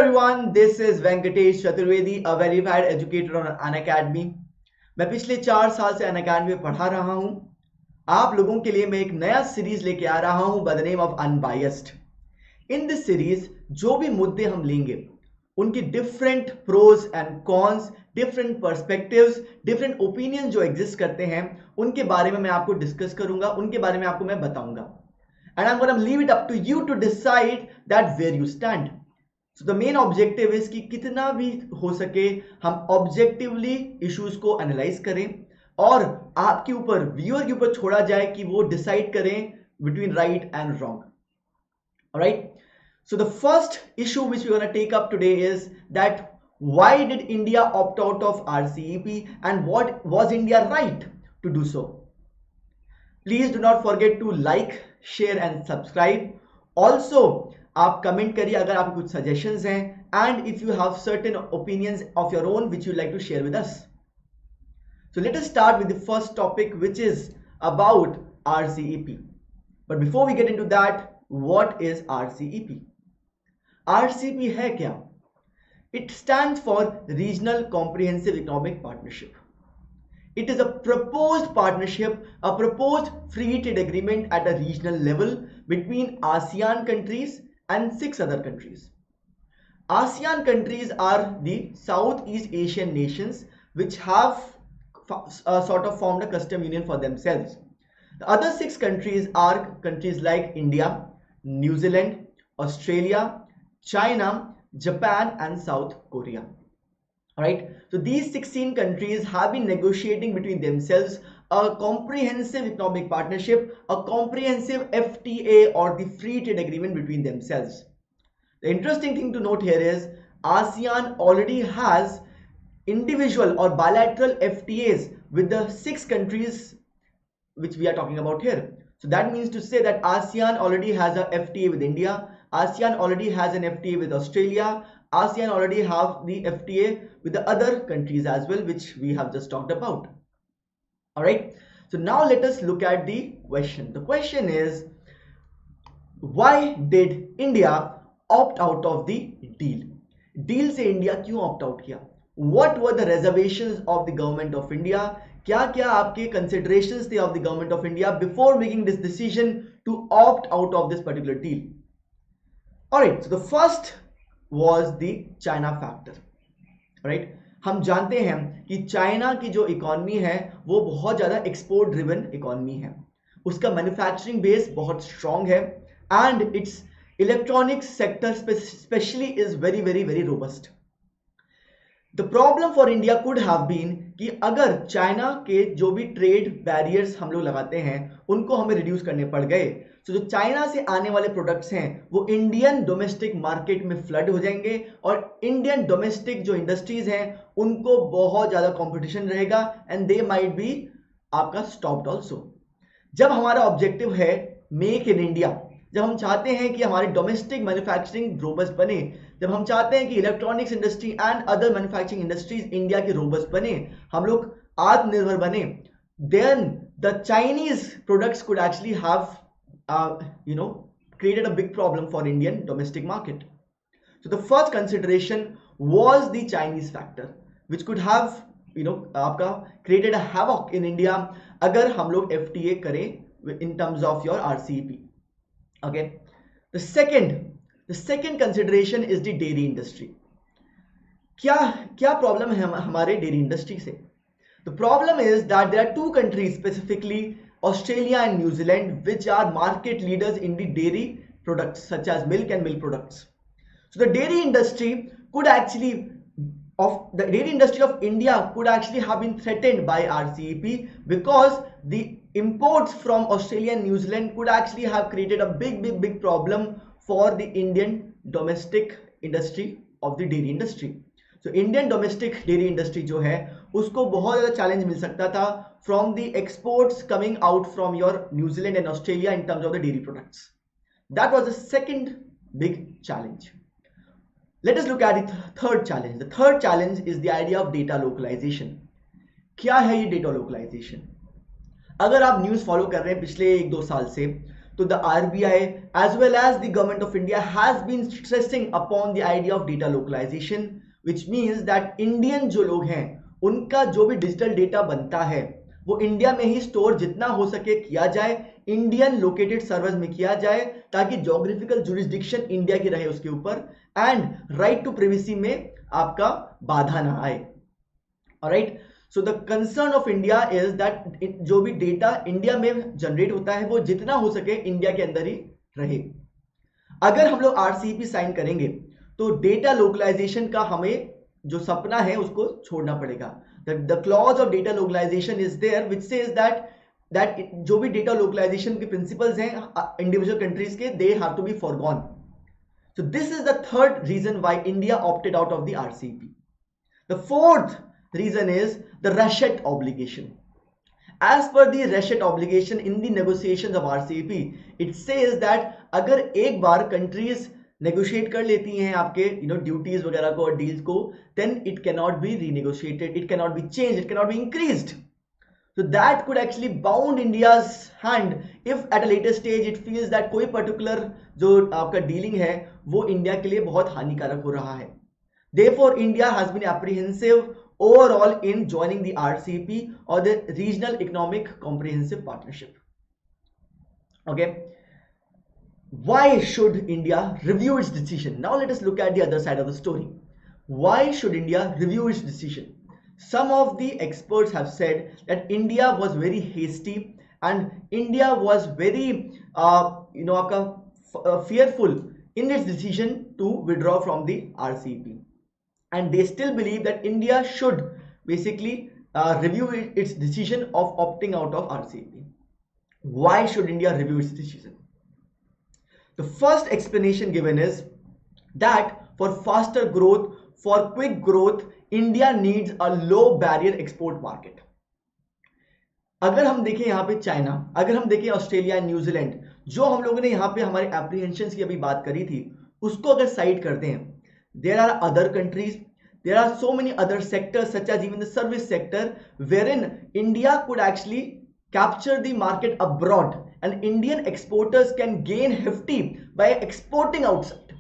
everyone, this is Venkatesh Chaturvedi, a verified educator on Unacademy. मैं पिछले 4 साल से Unacademy में पढ़ा रहा हूं। आप लोगों के लिए मैं एक नया सीरीज लेके आ रहा हूं by the name of unbiased. In this series जो भी मुद्दे हम लेंगे उनकी different pros and cons, different perspectives, different opinion जो एग्जिस्ट करते हैं उनके बारे में मैं आपको डिस्कस करूंगा, उनके बारे में आपको मैं बताऊंगा। And I'm going to leave it up to you to decide that where you stand. So the main objective is कि कितना भी हो सके हम ऑब्जेक्टिवली इश्यूज को एनालाइज करें और आपके ऊपर, व्यूअर के ऊपर छोड़ा जाए कि वो डिसाइड करें between right and wrong. Alright? So the first issue which we're going to take up today is that why did India opt out of RCEP and what was India right to do so? Please do not forget to like, share and subscribe. Also, आप comment करिए अगर आपको कुछ suggestions हैं and if you have certain opinions of your own which you'd like to share with us. So let us start with the first topic which is about RCEP. But before we get into that, what is RCEP? RCEP है क्या? It stands for Regional Comprehensive Economic Partnership. It is a proposed partnership, a proposed free trade agreement at a regional level between ASEAN countries and 6 other countries. ASEAN countries are the Southeast Asian nations which have sort of formed a custom union for themselves. The other 6 countries are countries like India, New Zealand, Australia, China, Japan and South Korea. Alright, so these 16 countries have been negotiating between themselves a comprehensive economic partnership, a comprehensive FTA or the free trade agreement between themselves. The interesting thing to note here is ASEAN already has individual or bilateral FTAs with the 6 countries which we are talking about here. So that means to say that ASEAN already has a FTA with India, ASEAN already has an FTA with Australia, ASEAN already have the FTA with the other countries as well, which we have just talked about. Alright, so now let us look at the question. The question is, why did India opt out of the deal? Deal से India क्यों opt out किया? What were the reservations of the government of India? क्या क्या आपके considerations थे of the government of India before making this decision to opt out of this particular deal? Alright, so the first was the China factor. Right? हम जानते हैं कि China की जो इकोनॉमी है वो बहुत ज़्यादा एक्सपोर्ट ड्रिवन इकोनॉमी है, उसका मैन्युफैक्चरिंग बेस बहुत स्ट्रॉन्ग है and it's electronics sector specially is very very very robust. The problem for India could have been कि अगर चाइना के जो भी ट्रेड बैरियर्स हम लोग लगाते हैं उनको हमें रिड्यूस करने पड़ गए, तो जो चाइना से आने वाले प्रोडक्ट्स हैं वो इंडियन डोमेस्टिक मार्केट में फ्लड हो जाएंगे और इंडियन डोमेस्टिक जो इंडस्ट्रीज हैं उनको बहुत ज़्यादा कंपटीशन रहेगा एंड दे माइट बी आपका स्टॉप्ड ऑल्सो. जब हमारा ऑब्जेक्टिव है मेक इन इंडिया, जब हम चाहते हैं कि हमारी डोमेस्टिक मैन्युफैक्चरिंग रोबस्ट बने, जब हम चाहते हैं कि electronics industry and other manufacturing industries India की रोबस्ट बने, हम लोग आत्मनिर्भर बने, then the Chinese products could actually have created a big problem for Indian domestic market. So the first consideration was the Chinese factor, which could have आपका created a havoc in India अगर हम लोग FTA करें in terms of your RCEP. Okay. The second consideration is the dairy industry. क्या problem है हमारे dairy industry से? The problem is that there are 2 countries specifically, Australia and New Zealand, which are market leaders in the dairy products such as milk and milk products. So the dairy industry of India could actually have been threatened by RCEP because the imports from Australia and New Zealand could actually have created a big problem for the Indian domestic industry of the dairy industry. तो Indian domestic dairy industry जो है उसको बहुत ज़्यादा challenge मिल सकता था from the exports coming out from your New Zealand and Australia in terms of the dairy products. That was the second big challenge. Let us look at the third challenge. The third challenge is the idea of data localisation. क्या है ये data localisation? अगर आप news follow कर रहे हैं पिछले 1-2 साल से, So the RBI as well as the government of India has been stressing upon the idea of data localization, which means that Indian जो लोग हैं उनका जो भी डिजिटल डेटा बनता है वो इंडिया में ही स्टोर जितना हो सके किया जाए, इंडियन लोकेटेड सर्वर्स में किया जाए, ताकि ज्योग्राफिकल जुरिस्डिक्शन इंडिया की रहे उसके ऊपर, एंड राइट टू प्रिवेसी में आपका बाधा ना आए. Alright, so the concern of India is that जो भी डेटा इंडिया में जनरेट होता है वो जितना हो सके इंडिया के अंदर ही रहे. अगर हम लोग आरसीईपी साइन करेंगे तो डेटा लोकलाइजेशन का हमें जो सपना है उसको छोड़ना पड़ेगा. The clause of data localisation is there which says that जो भी डेटा लोकलाइजेशन के प्रिंसिपल्स हैं इंडिविजुअल कंट्रीज के, they have to be forgone. So this is the third reason why India opted out of the RCEP. The fourth reason is the Rashid obligation. As per the Rashid obligation in the negotiations of RCEP, it says that अगर एक बार countries negotiate कर लेती हैं आपके duties वगैरह को और deals को, then it cannot be renegotiated, it cannot be changed, it cannot be increased. So that could actually bound India's hand if at a later stage it feels that कोई particular जो आपका dealing है वो India के लिए बहुत हानिकारक हो रहा है. Therefore, India has been apprehensive overall in joining the RCEP or the Regional Economic Comprehensive Partnership. Okay. Why should India review its decision? Now let us look at the other side of the story. Why should India review its decision? Some of the experts have said that India was very hasty and India was very fearful in its decision to withdraw from the RCEP, and they still believe that India should basically review its decision of opting out of RCEP. Why should India review its decision? The first explanation given is that for faster growth, for quick growth, India needs a low barrier export market. अगर हम देखें यहाँ पे China, अगर हम देखें Australia, New Zealand, जो हम लोगों ने यहाँ पे हमारे एप्रीहेंशंस की अभी बात करी थी उसको अगर साइड करते हैं, there are other countries, there are so many other sectors such as even the service sector wherein India could actually capture the market abroad and Indian exporters can gain hefty by exporting outside.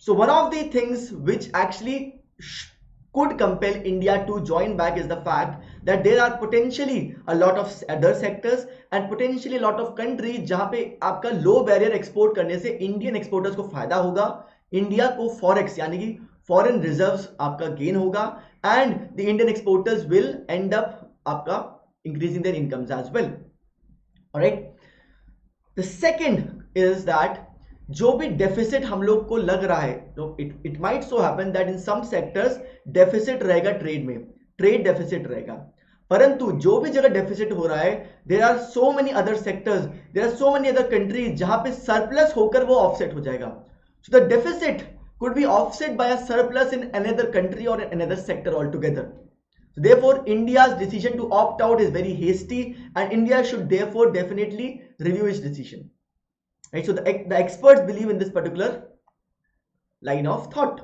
So one of the things which actually could compel India to join back is the fact that there are potentially a lot of other sectors and potentially a lot of countries जहां पे आपका लो barrier export करने से Indian exporters को फायदा होगा, India को forex यानी कि फॉरेन रिजर्व्स आपका गेन होगा, and the Indian exporters will end up आपका increasing their incomes as well. Alright, the second is that जो भी डेफिसिट हम लोग को लग रहा है, तो it might so happen that in some sectors deficit रहेगा, ट्रेड में ट्रेड डेफिसिट रहेगा, परंतु जो भी जगह डेफिसिट हो रहा है there are so many other sectors, there are so many other countries जहां पे सरप्लस होकर वो ऑफसेट हो जाएगा. So the deficit could be offset by a surplus in another country or another sector altogether. So therefore India's decision to opt out is very hasty and India should therefore definitely review its decision. Right, so the experts believe in this particular line of thought.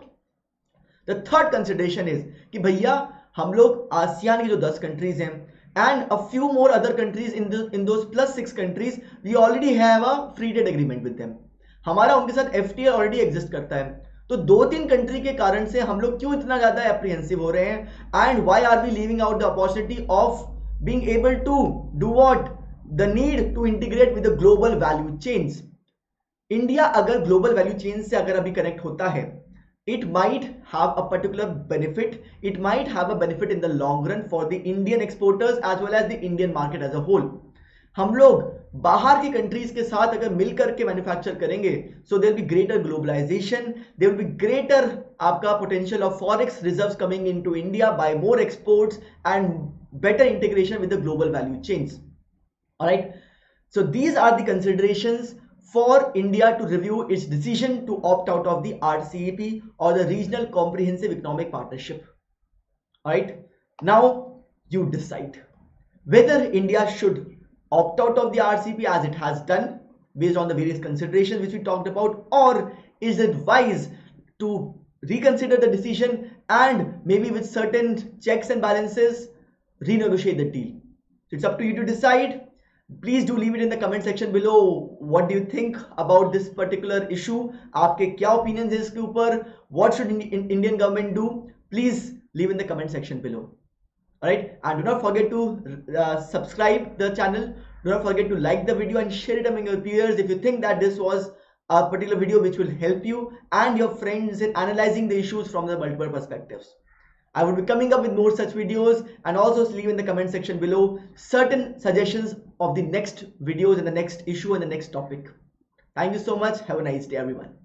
The third consideration is कि भैया हम लोग ASEAN की जो 10 countries हैं and a few more other countries in those plus 6 countries we already have a free trade agreement with them. हमारा उनके साथ FTA ऑलरेडी एग्जिस्ट करता है, तो 2-3 कंट्री के कारण से हम लोग क्यों इतना ज्यादा एप्रीहेंसिव हो रहे हैं, and why are we leaving out the opportunity of being able to do what, the need to integrate with the global value chains. India अगर ग्लोबल वैल्यू चेन से अगर अभी कनेक्ट होता है, it might have a particular benefit, it might have a benefit in the long run for the Indian exporters as well as the Indian market as a whole. हम लोग बाहर की countries के साथ अगर मिलकर के मैन्युफैक्चर करेंगे, so there will be greater globalisation, there will be greater आपका potential of forex reserves coming into India by more exports and better integration with the global value chains. Alright, so these are the considerations for India to review its decision to opt out of the RCEP or the Regional Comprehensive Economic Partnership. Alright, now you decide whether India should opt out of the RCEP as it has done based on the various considerations which we talked about, or is it wise to reconsider the decision and maybe with certain checks and balances renegotiate the deal. It's up to you to decide. Please do leave it in the comment section below. What do you think about this particular issue? आपके क्या opinions है इसके ऊपर? What should Indian government do? Please leave in the comment section below. Alright, and do not forget to subscribe the channel. Do not forget to like the video and share it among your peers if you think that this was a particular video which will help you and your friends in analyzing the issues from the multiple perspectives. I would be coming up with more such videos, and also leave in the comment section below certain suggestions of the next videos and the next issue and the next topic. Thank you so much. Have a nice day, everyone.